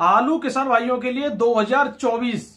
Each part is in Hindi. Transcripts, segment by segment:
आलू किसान भाइयों के लिए 2024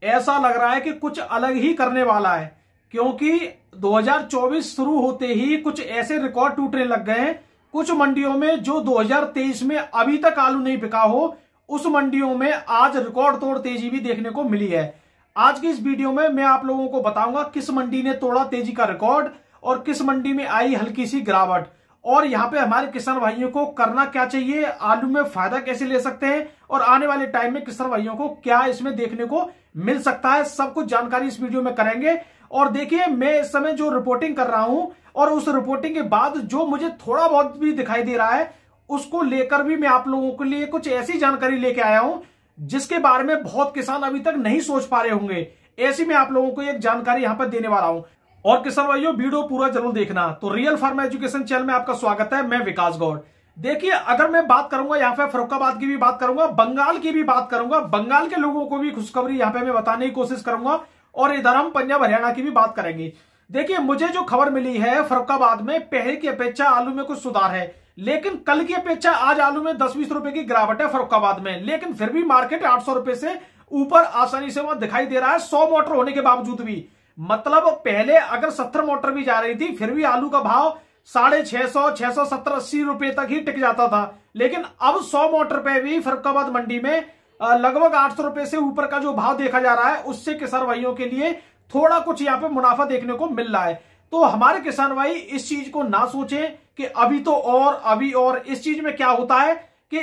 ऐसा लग रहा है कि कुछ अलग ही करने वाला है, क्योंकि 2024 शुरू होते ही कुछ ऐसे रिकॉर्ड टूटने लग गए हैं। कुछ मंडियों में जो 2023 में अभी तक आलू नहीं बिका हो, उस मंडियों में आज रिकॉर्ड तोड़ तेजी भी देखने को मिली है। आज की इस वीडियो में मैं आप लोगों को बताऊंगा किस मंडी ने तोड़ा तेजी का रिकॉर्ड और किस मंडी में आई हल्की सी गिरावट, और यहाँ पे हमारे किसान भाइयों को करना क्या चाहिए, आलू में फायदा कैसे ले सकते हैं और आने वाले टाइम में किसान भाइयों को क्या इसमें देखने को मिल सकता है, सब कुछ जानकारी इस वीडियो में करेंगे। और देखिए, मैं इस समय जो रिपोर्टिंग कर रहा हूं और उस रिपोर्टिंग के बाद जो मुझे थोड़ा बहुत भी दिखाई दे रहा है, उसको लेकर भी मैं आप लोगों के लिए कुछ ऐसी जानकारी लेके आया हूं जिसके बारे में बहुत किसान अभी तक नहीं सोच पा रहे होंगे। ऐसी मैं आप लोगों को एक जानकारी यहां पर देने वाला हूं। और किसान भाइयों, वीडियो पूरा जरूर देखना। तो रियल फार्म एजुकेशन चैनल में आपका स्वागत है, मैं विकास गौड़। देखिए, अगर मैं बात करूंगा यहाँ पे फर्रुखाबाद की भी बात करूंगा, बंगाल की भी बात करूंगा, बंगाल के लोगों को भी खुशखबरी यहाँ पे मैं बताने की कोशिश करूंगा, और इधर हम पंजाब हरियाणा की भी बात करेंगे। देखिए, मुझे जो खबर मिली है, फर्रुखाबाद में पहले की अपेक्षा आलू में कुछ सुधार है, लेकिन कल की अपेक्षा आज आलू में 10-20 रुपए की गिरावट है फर्रुखाबाद में। लेकिन फिर भी मार्केट 800 रुपए से ऊपर आसानी से वहां दिखाई दे रहा है, 100 मोटर होने के बावजूद भी। मतलब पहले अगर 70 मोटर भी जा रही थी, फिर भी आलू का भाव 650, 670, 80 रुपए तक ही टिक जाता था। लेकिन अब 100 मोटर पे भी फर्रुखाबाद मंडी में लगभग 800 रुपए से ऊपर का जो भाव देखा जा रहा है, उससे किसान भाइयों के लिए थोड़ा कुछ यहाँ पे मुनाफा देखने को मिल रहा है। तो हमारे किसान भाई इस चीज को ना सोचें कि अभी तो और अभी और। इस चीज में क्या होता है कि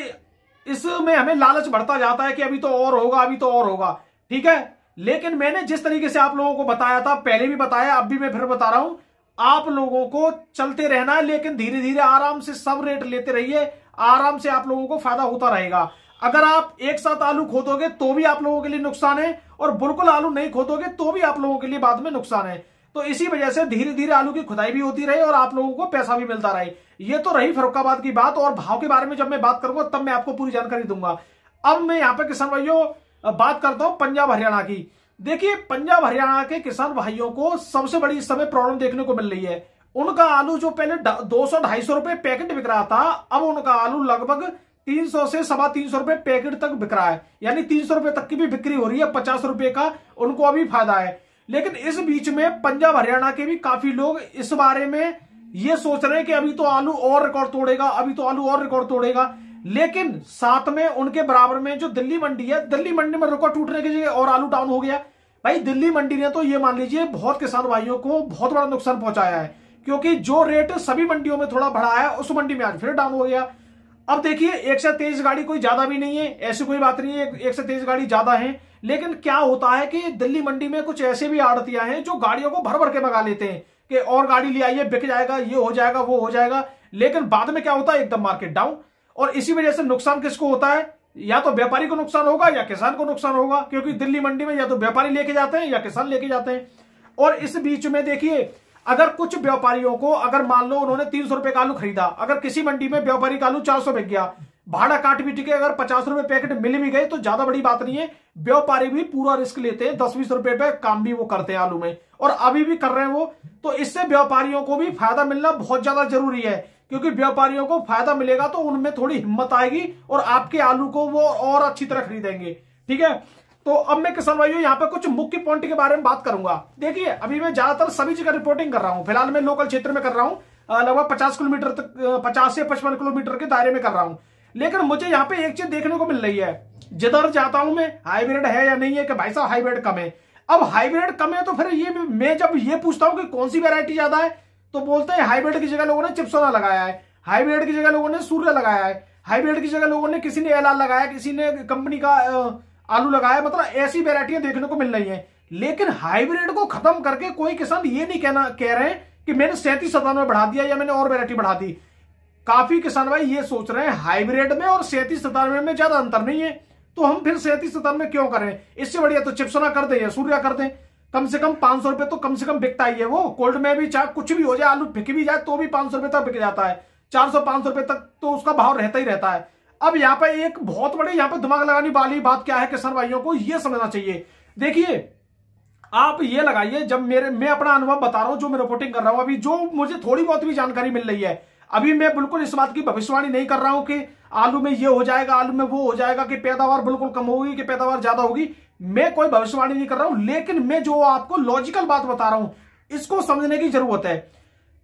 इसमें हमें लालच बढ़ता जाता है कि अभी तो और होगा, अभी तो और होगा, ठीक है। लेकिन मैंने जिस तरीके से आप लोगों को बताया था, पहले भी बताया, अब भी मैं फिर बता रहा हूं, आप लोगों को चलते रहना है, लेकिन धीरे धीरे आराम से सब रेट लेते रहिए, आराम से आप लोगों को फायदा होता रहेगा। अगर आप एक साथ आलू खोदोगे तो भी आप लोगों के लिए नुकसान है, और बिल्कुल आलू नहीं खोदोगे तो भी आप लोगों के लिए बाद में नुकसान है। तो इसी वजह से धीरे धीरे आलू की खुदाई भी होती रहे और आप लोगों को पैसा भी मिलता रहे। ये तो रही फर्रुखाबाद की बात, और भाव के बारे में जब मैं बात करूंगा तब मैं आपको पूरी जानकारी दूंगा। अब मैं यहाँ पे किसान भाइयों बात करता हूं पंजाब हरियाणा की। देखिए, पंजाब हरियाणा के किसान भाइयों को सबसे बड़ी इस समय प्रॉब्लम देखने को मिल रही है। उनका आलू जो पहले 200-250 रुपए पैकेट बिक रहा था, अब उनका आलू लगभग 300 से 325 रुपए पैकेट तक बिक रहा है, यानी 300 रुपए तक की भी बिक्री हो रही है। 50 रुपए का उनको अभी फायदा है। लेकिन इस बीच में पंजाब हरियाणा के भी काफी लोग इस बारे में ये सोच रहे हैं कि अभी तो आलू और रिकॉर्ड तोड़ेगा, अभी तो आलू और रिकॉर्ड तोड़ेगा। लेकिन साथ में उनके बराबर में जो दिल्ली मंडी है, दिल्ली मंडी में रिकॉर्ड टूटने की जगह और आलू डाउन हो गया। भाई, दिल्ली मंडी ने तो ये मान लीजिए बहुत किसान भाइयों को बहुत बड़ा नुकसान पहुंचाया है, क्योंकि जो रेट सभी मंडियों में थोड़ा बढ़ा है, उस मंडी में आज फिर डाउन हो गया। अब देखिए, एक से तेज गाड़ी कोई ज्यादा भी नहीं है, ऐसी कोई बात नहीं है, एक से तेज गाड़ी ज्यादा है। लेकिन क्या होता है कि दिल्ली मंडी में कुछ ऐसे भी आड़तियां हैं जो गाड़ियों को भर भर के मंगा लेते हैं कि और गाड़ी ले आइए, बिक जाएगा, ये हो जाएगा, वो हो जाएगा। लेकिन बाद में क्या होता है, एकदम मार्केट डाउन। और इसी वजह से नुकसान किसको होता है, या तो व्यापारी को नुकसान होगा या किसान को नुकसान होगा, क्योंकि दिल्ली मंडी में या तो व्यापारी लेके जाते हैं या किसान लेके जाते हैं। और इस बीच में देखिए, अगर कुछ व्यापारियों को, अगर मान लो उन्होंने 300 रुपए का आलू खरीदा, अगर किसी मंडी में व्यापारी का आलू 400 बिक गया, भाड़ा काट पीट के अगर 50 रुपए पैकेट मिल भी गए तो ज्यादा बड़ी बात नहीं है। व्यापारी भी पूरा रिस्क लेते हैं, 10-20 रुपए पे काम भी वो करते हैं आलू में, और अभी भी कर रहे हैं वो। तो इससे व्यापारियों को भी फायदा मिलना बहुत ज्यादा जरूरी है, क्योंकि व्यापारियों को फायदा मिलेगा तो उनमें थोड़ी हिम्मत आएगी और आपके आलू को वो और अच्छी तरह खरीदेंगे, ठीक है। तो अब मैं किसान भाइयों यहाँ पे कुछ मुख्य पॉइंट के बारे में बात करूंगा। देखिए, अभी मैं ज्यादातर सभी जगह रिपोर्टिंग कर रहा हूं, फिलहाल मैं लोकल क्षेत्र में कर रहा हूं, लगभग 50 किलोमीटर तक, 50 से 55 किलोमीटर के दायरे में कर रहा हूं। लेकिन मुझे यहाँ पे एक चीज देखने को मिल रही है, जिधर जाता हूं मैं, हाइब्रिड है या नहीं है, कि भाई साहब हाइब्रिड कम है। अब हाइब्रिड कम है तो फिर ये मैं जब ये पूछता हूं कि कौन सी वेरायटी ज्यादा है, तो बोलते हैं हाइब्रिड की जगह लोगों ने चिप्सोना लगाया है, हाइब्रिड की जगह लोगों ने सूर्य लगाया है, हाइब्रिड की जगह लोगों ने, किसी ने एलआर लगाया, किसी ने कंपनी का आलू लगाया। मतलब ऐसी वेरायटियां देखने को मिल रही हैं। लेकिन हाइब्रिड को खत्म करके कोई किसान ये नहीं कह रहे हैं कि मैंने 37-97 बढ़ा दिया या मैंने और वेरायटी बढ़ा दी। काफी किसान भाई ये सोच रहे हैं हाइब्रिड में और 37-97 में ज्यादा अंतर नहीं है, तो हम फिर 37-97 क्यों करें, इससे बढ़िया तो चिप्सोना कर दें या सूर्या कर दें। कम से कम 500 रुपए तो कम से कम बिकता ही है वो। कोल्ड में भी चाहे कुछ भी हो जाए, आलू बिक भी जाए तो भी 500 रुपए तक बिक जाता है, 400-500 रुपए तक तो उसका भाव रहता ही रहता है। अब यहाँ पे एक बहुत बड़ी यहाँ पे दिमाग लगाने वाली बात क्या है, किसान भाइयों को ये समझना चाहिए। देखिए, आप ये लगाइए, जब मैं अपना अनुभव बता रहा हूं, जो मैं रिपोर्टिंग कर रहा हूं, अभी जो मुझे थोड़ी बहुत भी जानकारी मिल रही है, अभी मैं बिल्कुल इस बात की भविष्यवाणी नहीं कर रहा हूं कि आलू में ये हो जाएगा, आलू में वो हो जाएगा, कि पैदावार बिल्कुल कम होगी कि पैदावार ज्यादा होगी। मैं कोई भविष्यवाणी नहीं कर रहा हूं, लेकिन मैं जो आपको लॉजिकल बात बता रहा हूं इसको समझने की जरूरत है।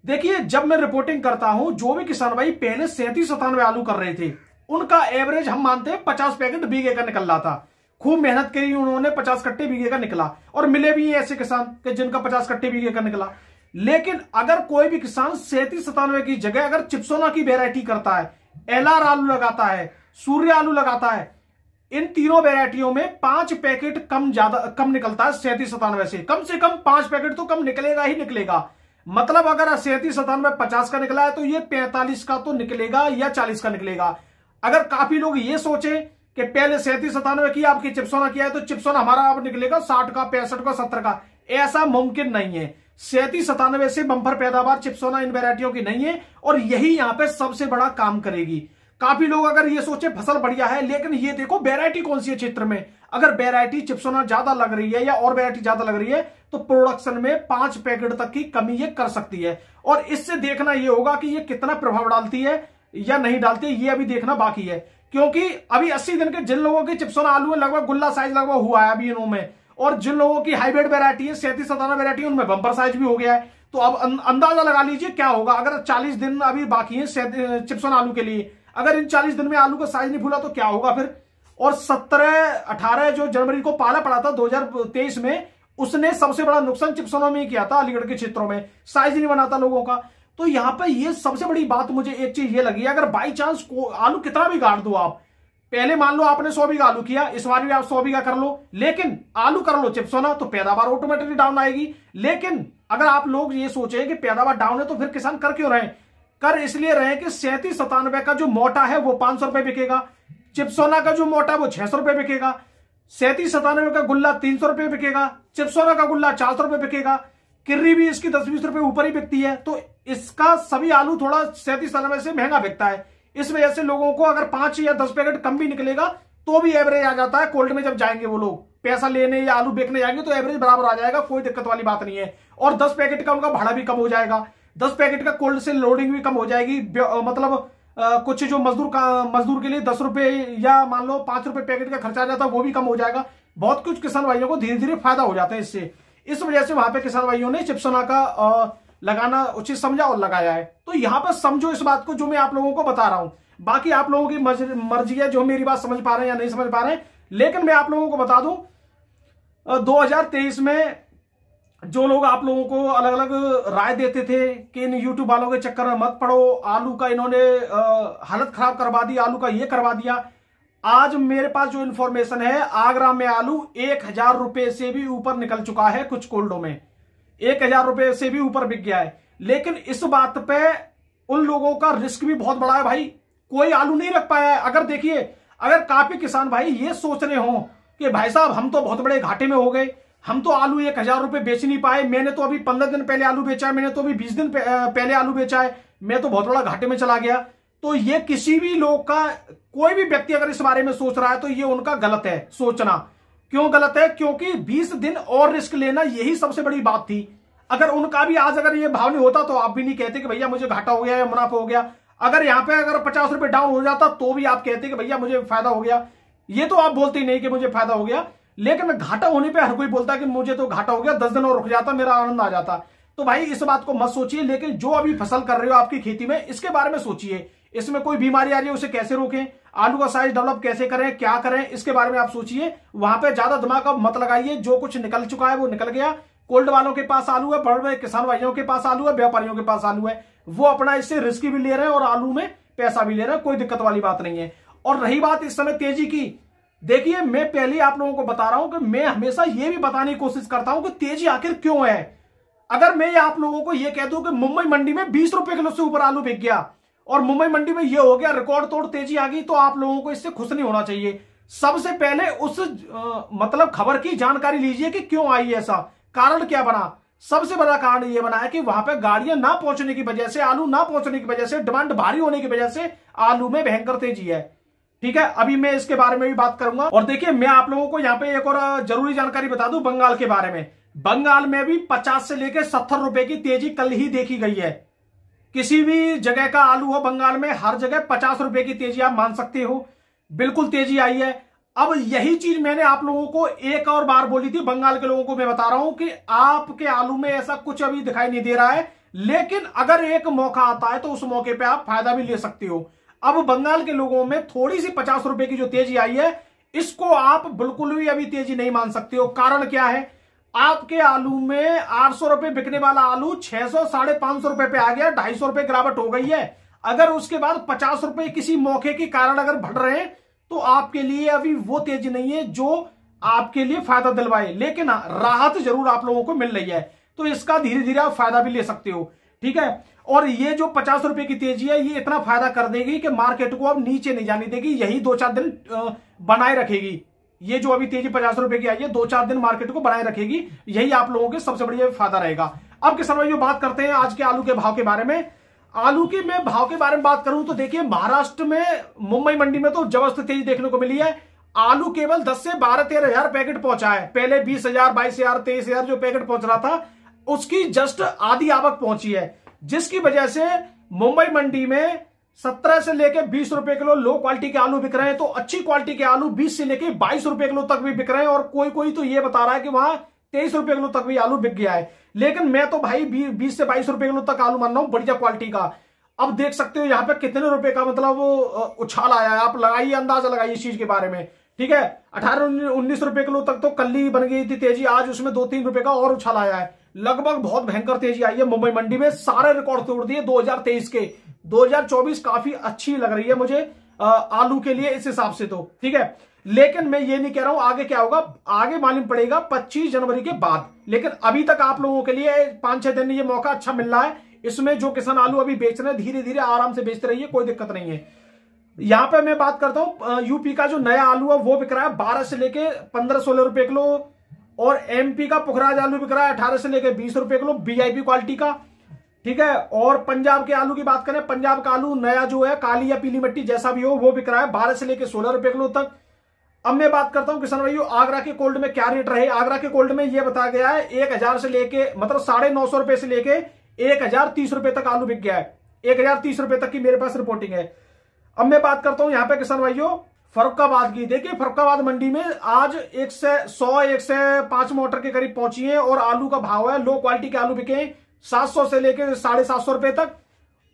देखिए, जब मैं रिपोर्टिंग करता हूं, जो भी किसान भाई पहले 37-97 आलू कर रहे थे, उनका एवरेज हम मानते हैं 50 पैकेट बीघे का निकल रहा था। खूब मेहनत करी उन्होंने, 50 कट्टे बीघे का निकला, और मिले भी ऐसे किसान कि जिनका 50 कट्टे बीघे का निकला। लेकिन अगर कोई भी किसान 37-97 की जगह अगर चिप्सोना की वेरायटी करता है, एलआर आलू लगाता है, सूर्य आलू लगाता है, इन तीनों वेराइटियों में 5 पैकेट कम निकलता है 37-97 से। कम 5 पैकेट तो कम निकलेगा ही निकलेगा। मतलब अगर 37-97 50 का निकला है तो ये 45 का तो निकलेगा या 40 का निकलेगा। अगर काफी लोग ये सोचे कि पहले 37-97 की आपकी चिप्सोना किया है तो चिप्सोना हमारा अब निकलेगा 60 का, 65 का, 70 का, ऐसा मुमकिन नहीं है। 37-97 से बंपर पैदावार चिप्सोना इन वेराइटियों की नहीं है, और यही यहां पे सबसे बड़ा काम करेगी। काफी लोग अगर ये सोचे फसल बढ़िया है, लेकिन ये देखो वेराइटी कौन सी है क्षेत्र में। अगर वेराइटी चिप्सोना ज्यादा लग रही है या और वेराइटी ज्यादा लग रही है तो प्रोडक्शन में 5 पैकेट तक की कमी ये कर सकती है। और इससे देखना ये होगा कि ये कितना प्रभाव डालती है या नहीं डालती है, ये अभी देखना बाकी है। क्योंकि अभी 80 दिन के जिन लोगों की चिप्सोना आलू है लगभग गुल्ला साइज लगभग हुआ है अभी इनों में, और जिन लोगों की हाइब्रिड वेरायटी है 37-97 वेरायटी उनमें बंपर साइज भी हो गया है। तो अब अंदाजा लगा लीजिए क्या होगा। अगर 40 दिन अभी बाकी है चिप्सोना आलू के लिए, अगर इन 40 दिन में आलू का साइज नहीं फूला तो क्या होगा फिर। और 17-18 जो जनवरी को पाला पड़ा था 2023 में, उसने सबसे बड़ा नुकसान चिप्सोना में ही किया था। अलीगढ़ के क्षेत्रों में साइज नहीं बनाता लोगों का। तो यहां पर ये सबसे बड़ी बात मुझे एक चीज ये लगी, अगर बाई चांस आलू कितना भी गाड़ दो आप, पहले मान लो आपने 100 बीघा आलू किया, इस बार भी आप 100 बीघा कर लो, लेकिन आलू कर लो चिप्सोना तो पैदावार ऑटोमेटिकली डाउन आएगी। लेकिन अगर आप लोग ये सोचे कि पैदावार डाउन है तो फिर किसान कर क्यों रहे? कर इसलिए रहे कि 37-97 का जो मोटा है वो 500 रुपए बिकेगा, चिप्सोना का जो मोटा है वो 600 रुपए बिकेगा, 37-97 का गुल्ला 300 रुपए बिकेगा, चिप्सोना का गुल्ला 400 रुपए बिकेगा, किर्री भी इसकी 10-20 रुपए ऊपर ही बिकती है। तो इसका सभी आलू थोड़ा 37-97 से महंगा बिकता है। इस वजह से लोगों को अगर 5 या 10 पैकेट कम भी निकलेगा तो भी एवरेज आ जाता है। कोल्ड में जब जाएंगे वो लोग पैसा लेने या आलू बेचने जाएंगे तो एवरेज बराबर आ जाएगा, कोई दिक्कत वाली बात नहीं है। और 10 पैकेट का उनका भाड़ा भी कम हो जाएगा, 10 पैकेट का कोल्ड से लोडिंग भी कम हो जाएगी। मतलब कुछ जो मजदूर के लिए 10 रुपए या मान लो 5 रुपए पैकेट का खर्चा आ जाता है वो भी कम हो जाएगा। बहुत कुछ किसान भाइयों को धीरे धीरे फायदा हो जाता है इससे। इस वजह से वहां पे किसान भाइयों ने चिप्सोना का लगाना उचित समझा और लगाया है। तो यहां पर समझो इस बात को जो मैं आप लोगों को बता रहा हूं। बाकी आप लोगों की मर्जी है जो मेरी बात समझ पा रहे हैं या नहीं समझ पा रहे हैं। लेकिन मैं आप लोगों को बता दूं 2023 में जो लोग आप लोगों को अलग अलग राय देते थे कि इन यूट्यूब वालों के चक्कर में मत पड़ो, आलू का इन्होंने हालत खराब करवा दी, आलू का ये करवा दिया। आज मेरे पास जो इंफॉर्मेशन है, आगरा में आलू 1000 रुपए से भी ऊपर निकल चुका है, कुछ कोल्डों में 1000 रुपए से भी ऊपर बिक गया है। लेकिन इस बात पे उन लोगों का रिस्क भी बहुत बड़ा है भाई, कोई आलू नहीं रख पाया है। अगर देखिए, अगर काफी किसान भाई ये सोच रहे हो कि भाई साहब हम तो बहुत बड़े घाटे में हो गए, हम तो आलू 1000 रुपए बेच नहीं पाए, मैंने तो अभी 15 दिन पहले आलू बेचा है, मैंने तो अभी 20 दिन पहले आलू बेचा है, मैं तो बहुत बड़ा घाटे में चला गया। तो ये किसी भी लोग का, कोई भी व्यक्ति अगर इस बारे में सोच रहा है तो ये उनका गलत है सोचना। क्यों गलत है? क्योंकि 20 दिन और रिस्क लेना यही सबसे बड़ी बात थी। अगर उनका भी आज अगर ये भाव नहीं होता तो आप भी नहीं कहते कि भैया मुझे घाटा हो गया या मुनाफा हो गया। अगर यहां पे अगर 50 रुपए डाउन हो जाता तो भी आप कहते कि भैया मुझे फायदा हो गया। ये तो आप बोलते ही नहीं कि मुझे फायदा हो गया, लेकिन घाटा होने पे हर कोई बोलता कि मुझे तो घाटा हो गया, 10 दिन और रुक जाता मेरा आनंद आ जाता। तो भाई इस बात को मत सोचिए। लेकिन जो अभी फसल कर रहे हो आपकी खेती में, इसके बारे में सोचिए, इसमें कोई बीमारी आ रही है उसे कैसे रोकें, आलू का साइज डेवलप कैसे करें, क्या करें, इसके बारे में आप सोचिए। वहां पे ज्यादा दिमाग अब मत लगाइए। जो कुछ निकल चुका है वो निकल गया। कोल्ड वालों के पास आलू है, बड़े बड़े किसान भाइयों के पास आलू है, व्यापारियों के पास आलू है, वो अपना इससे रिस्क भी ले रहे हैं और आलू में पैसा भी ले रहे हैं, कोई दिक्कत वाली बात नहीं है। और रही बात इस समय तेजी की, देखिए मैं पहले आप लोगों को बता रहा हूं कि मैं हमेशा ये भी बताने की कोशिश करता हूं कि तेजी आखिर क्यों है। अगर मैं आप लोगों को यह कह दूं कि मुंबई मंडी में 20 रुपए किलो से ऊपर आलू बिक गया और मुंबई मंडी में यह हो गया रिकॉर्ड तोड़ तेजी आ गई, तो आप लोगों को इससे खुश नहीं होना चाहिए। सबसे पहले उस मतलब खबर की जानकारी लीजिए कि क्यों आई ऐसा, कारण क्या बना। सबसे बड़ा कारण यह बना है कि वहां पे गाड़ियां ना पहुंचने की वजह से, आलू ना पहुंचने की वजह से, डिमांड भारी होने की वजह से आलू में भयंकर तेजी है। ठीक है, अभी मैं इसके बारे में भी बात करूंगा। और देखिए मैं आप लोगों को यहाँ पे एक और जरूरी जानकारी बता दूं बंगाल के बारे में। बंगाल में भी 50 से लेकर 70 रुपए की तेजी कल ही देखी गई है। किसी भी जगह का आलू हो बंगाल में, हर जगह 50 रुपए की तेजी आप मान सकते हो, बिल्कुल तेजी आई है। अब यही चीज मैंने आप लोगों को एक और बार बोली थी, बंगाल के लोगों को मैं बता रहा हूं कि आपके आलू में ऐसा कुछ अभी दिखाई नहीं दे रहा है, लेकिन अगर एक मौका आता है तो उस मौके पे आप फायदा भी ले सकते हो। अब बंगाल के लोगों में थोड़ी सी 50 रुपए की जो तेजी आई है, इसको आप बिल्कुल भी अभी तेजी नहीं मान सकते हो। कारण क्या है, आपके आलू में 800 रुपए बिकने वाला आलू 600 550 रुपए पे आ गया, 250 रुपए गिरावट हो गई है। अगर उसके बाद 50 रुपए किसी मौके के कारण अगर बढ़ रहे हैं तो आपके लिए अभी वो तेजी नहीं है जो आपके लिए फायदा दिलवाए, लेकिन राहत जरूर आप लोगों को मिल रही है, तो इसका धीरे धीरे आप फायदा भी ले सकते हो। ठीक है, और ये जो 50 रुपए की तेजी है, ये इतना फायदा कर देगी कि मार्केट को अब नीचे नहीं जाने देगी, यही 2-4 दिन बनाए रखेगी। ये जो अभी तेजी 50 रुपए की आई है, 2-4 दिन मार्केट को बनाए रखेगी, यही आप लोगों के सबसे बढ़िया फायदा रहेगा। अब किसान भाइयों बात करते हैं आज के आलू के भाव के बारे में। आलू के मैं भाव के बारे में बात करूं तो देखिए, महाराष्ट्र में मुंबई मंडी में तो जबरदस्त तेजी देखने को मिली है। आलू केवल 10 से 12-13 हजार पैकेट पहुंचा है। पहले 20,000, 22,000, 23,000 जो पैकेट पहुंच रहा था, उसकी जस्ट आधी आवक पहुंची है, जिसकी वजह से मुंबई मंडी में 17 से लेकर 20 रुपए किलो लो क्वालिटी के आलू बिक रहे हैं, तो अच्छी क्वालिटी के आलू 20 से लेकर 22 रुपए किलो तक भी बिक रहे हैं, और कोई कोई तो ये बता रहा है कि वहां 23 रुपए किलो तक भी आलू बिक गया है। लेकिन मैं तो भाई 20 से 22 रुपए किलो तक आलू मान रहा हूं, बढ़िया क्वालिटी का। अब देख सकते हो यहाँ पे कितने रुपए का मतलब उछाल आया है, आप लगाइए, अंदाजा लगाइए इस चीज के बारे में। ठीक है, 18-19 रुपए किलो तक तो कल ही बन गई थी तेजी, आज उसमें 2-3 रुपए का और उछाल आया है। लगभग बहुत भयंकर तेजी आई है मुंबई मंडी में, सारे रिकॉर्ड तोड़ दिए 2023 के। 2024 काफी अच्छी लग रही है मुझे आलू के लिए इस हिसाब से तो। ठीक है, लेकिन मैं ये नहीं कह रहा हूं आगे क्या होगा, आगे मालूम पड़ेगा 25 जनवरी के बाद। लेकिन अभी तक आप लोगों के लिए 5-6 दिन ये मौका अच्छा मिल रहा है, इसमें जो किसान आलू अभी बेच रहे हैं धीरे धीरे आराम से बेचते रहिए, कोई दिक्कत नहीं है। यहां पे मैं बात करता हूं यूपी का जो नया आलू है वो बिक रहा है 12 से लेके 15-16 रुपए किलो, और एमपी का पुखराज आलू बिक रहा है 18 से लेके 20 रुपए किलो, वीआईपी क्वालिटी का। ठीक है, और पंजाब के आलू की बात करें, पंजाब का आलू नया जो है, काली या पीली मिट्टी जैसा भी हो, वो बिक रहा है 12 से लेके 16 रुपए किलो तक। अब मैं बात करता हूं किसान भाइयों, आगरा के कोल्ड में क्या रेट रहे। आगरा के कोल्ड में यह बताया गया है 1000 से लेके मतलब 950 रुपए से लेके 1030 रुपए तक आलू बिक गया है। 1030 रुपए तक की मेरे पास रिपोर्टिंग है। अब मैं बात करता हूं यहां पे किसान भाइयों फर्रुखाबाद की। देखिए फर्रुखाबाद मंडी में आज 105 मोटर के करीब पहुंची है, और आलू का भाव है, लो क्वालिटी के आलू बिके 700 से लेके 750 रुपए तक,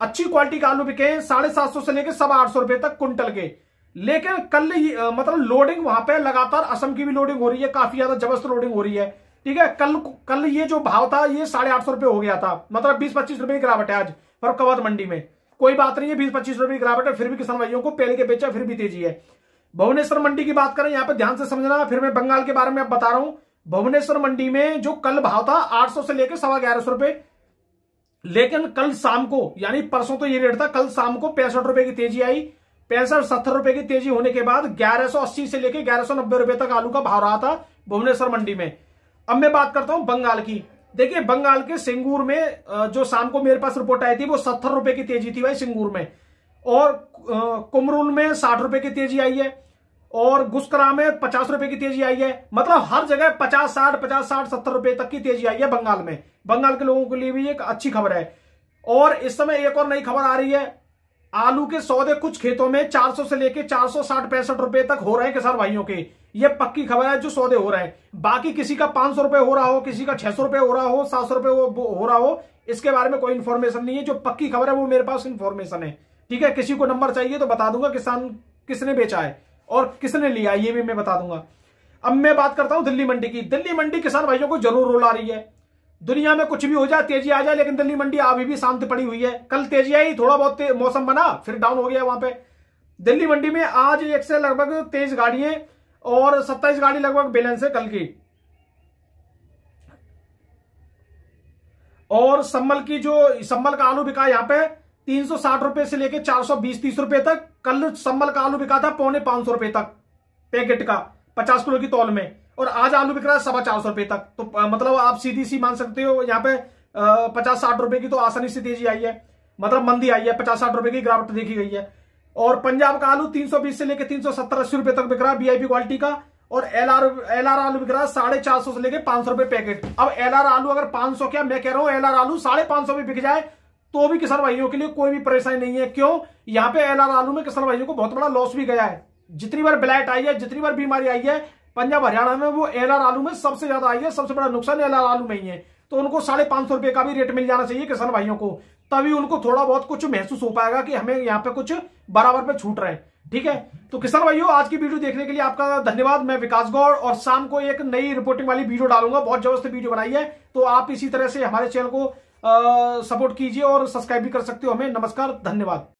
अच्छी क्वालिटी के आलू बिके 750 से लेके 850 रुपए तक कुंटल के। लेकिन कल मतलब लोडिंग वहां पे लगातार असम की भी लोडिंग हो रही है, काफी ज्यादा जबरदस्त लोडिंग हो रही है। ठीक है, कल ये जो भाव था ये 850 रुपए हो गया था, मतलब 20-25 रुपए की गिरावट है आज फर्रुखाबाद मंडी में। कोई बात नहीं है, 20-25 रुपए की गिरावट है, फिर भी किसान भाइयों को पहले के बेचा फिर भी तेजी है। भुवनेश्वर मंडी की बात करें, यहां पे ध्यान से समझना, फिर मैं बंगाल के बारे में अब बता रहा हूं। भुवनेश्वर मंडी में जो कल भाव था 800 से लेकर 1150 रुपए, लेकिन कल शाम को यानी परसों तो ये रेट था, कल शाम को 65 रुपए की तेजी आई। 65-70 रुपए की तेजी होने के बाद 1180 से लेकर 1190 रुपए तक आलू का भाव रहा था भुवनेश्वर मंडी में। अब मैं बात करता हूं बंगाल की। देखिए बंगाल के सिंगूर में जो शाम को मेरे पास रिपोर्ट आई थी वो 70 रुपए की तेजी थी भाई सिंगूर में, और कुमरून में 60 रुपए की तेजी आई है, और गुस्करा में 50 रुपए की तेजी आई है। मतलब हर जगह 50-60 रुपए तक की तेजी आई है बंगाल में। बंगाल के लोगों के लिए भी एक अच्छी खबर है। और इस समय एक और नई खबर आ रही है, आलू के सौदे कुछ खेतों में 400 से लेके 460-65 रुपए तक हो रहे हैं किसान भाइयों के। ये पक्की खबर है जो सौदे हो रहे हैं। बाकी किसी का 500 रुपए हो रहा हो, किसी का 600 रुपए हो रहा हो, 700 रुपए हो रहा हो, इसके बारे में कोई इंफॉर्मेशन नहीं है। जो पक्की खबर है वो मेरे पास इंफॉर्मेशन है। ठीक है, किसी को नंबर चाहिए तो बता दूंगा, किसान किसने बेचा है और किसने लिया ये भी मैं बता दूंगा। अब मैं बात करता हूं दिल्ली मंडी की। दिल्ली मंडी किसान भाइयों को जरूर रुला रही है। दुनिया में कुछ भी हो जाए, तेजी आ जाए, लेकिन दिल्ली मंडी अभी भी शांत पड़ी हुई है। कल तेजी आई, थोड़ा बहुत मौसम बना, फिर डाउन हो गया वहां पे। दिल्ली मंडी में आज एक से लगभग 23 गाड़ियां और 27 गाड़ी लगभग बैलेंस है कल की। और संबल का आलू बिका यहाँ पे 360 रुपए से लेके 420-30 रुपए तक। कल संबल का आलू बिका था 450 रुपए तक पैकेट का, 50 किलो की तौल में, और आज आलू बिक रहा है 450 रुपए तक। तो मतलब आप सीधी सी मान सकते हो यहाँ पे 50-60 रुपए की तो आसानी से तेजी आई है, मतलब मंदी आई है, 50-60 रुपए की गिरावट देखी गई है। और पंजाब का आलू 320 से लेकर 370-80 रुपए तक बिक रहा है वीआईपी क्वालिटी का, और एलआर आलू बिक रहा है 450 से लेकर 500 रुपए पैकेट। अब एलआर आलू अगर 500 क्या मैं कह रहा हूं, एलआर आलू 550 भी बिक जाए तो भी किसान भाइयों के लिए कोई भी परेशानी नहीं है। क्यों? यहाँ पे एलआर आलू में किसान भाइयों को बहुत बड़ा लॉस भी गया है। जितनी बार ब्लैट आई है, जितनी बार बीमारी आई है पंजाब हरियाणा में, वो एलआर आलू में सबसे ज्यादा आई है। सबसे बड़ा नुकसान एलआर आलू में ही है। तो उनको 550 रुपए का भी रेट मिल जाना चाहिए किसान भाइयों को, तभी उनको थोड़ा बहुत कुछ महसूस हो पाएगा कि हमें यहाँ पे कुछ बराबर पे छूट रहे हैं। ठीक है, तो किसान भाइयों आज की वीडियो देखने के लिए आपका धन्यवाद। मैं विकास गौड़, और शाम को एक नई रिपोर्टिंग वाली वीडियो डालूंगा। बहुत जबरदस्त वीडियो बनाई है, तो आप इसी तरह से हमारे चैनल को सपोर्ट कीजिए और सब्सक्राइब भी कर सकते हो हमें। नमस्कार, धन्यवाद।